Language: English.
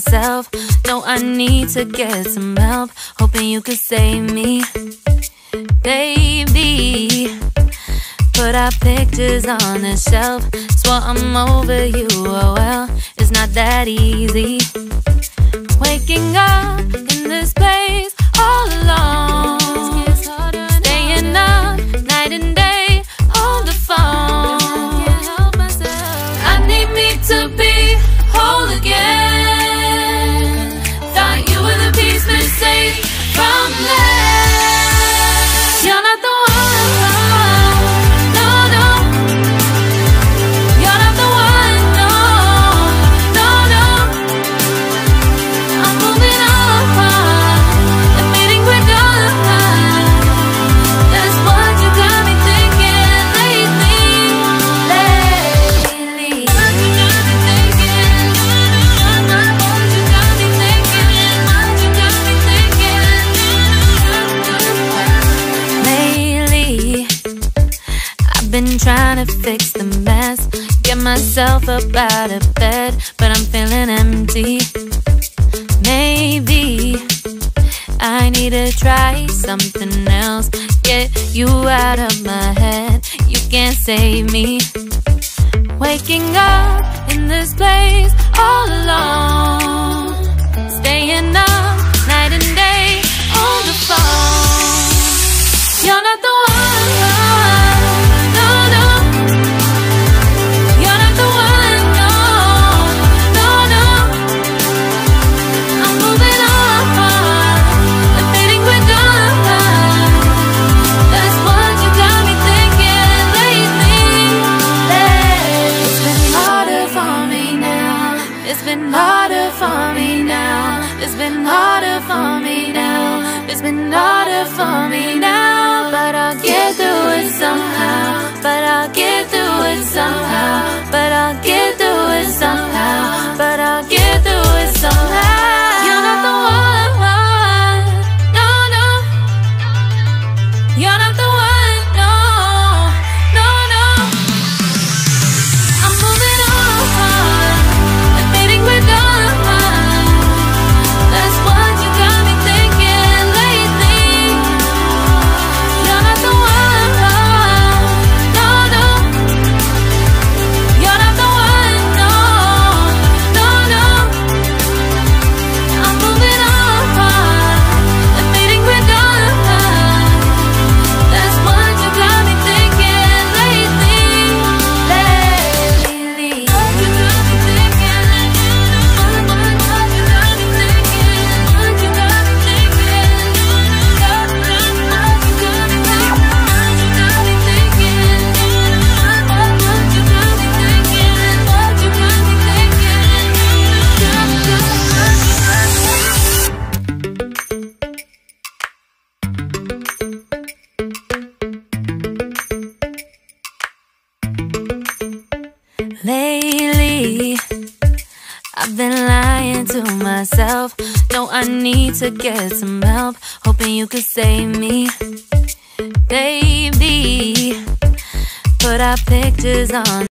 myself. No, I need to get some help, hoping you could save me. Baby, put our pictures on the shelf. Swore I'm over you, oh well, it's not that easy. Waking up in this place all alone, staying up night and day on the phone. I need me to be whole again. Thought you were the piece missing from left. You're not the one, no, no. You're not the one, no, no, no. I'm moving on, admitting we're done. That's what you got me thinking lately. What you got me thinking? What you got me thinking? What you got me thinking? Lately, I've been trying to fix the mess, get myself up out of bed, but I'm feeling empty. Maybe I need to try something else, get you out of my head. You can't save me. Waking up in this place all alone, staying up night and day on the phone. You're not the one, no, no. You're not the one, no, no, no. I'm moving on, admitting we're done. That's what you got me thinking lately. It's been harder for me now. It's been harder for me now. It's been harder for me now. It's been harder for me now. But I'll get through it somehow. But I'll get through it somehow. But I'll get through it somehow. But I'll get through it somehow. You're not the one, no, no. You're not the one, no, no, no. I'm moving on, admitting we're done. That's what you got me thinking lately. You're not the one, no, no. You're not the one, no, no, no. I'm moving on, admitting we're done. That's what you got me thinking lately. What you got me thinking? What you got me thinking? What you got me thinking? What you got me thinking? What you got me thinking? What you got me thinking? What you got me thinking? Lately, I've been lying to myself. No, I need to get some help, hoping you could save me. Baby, put our pictures on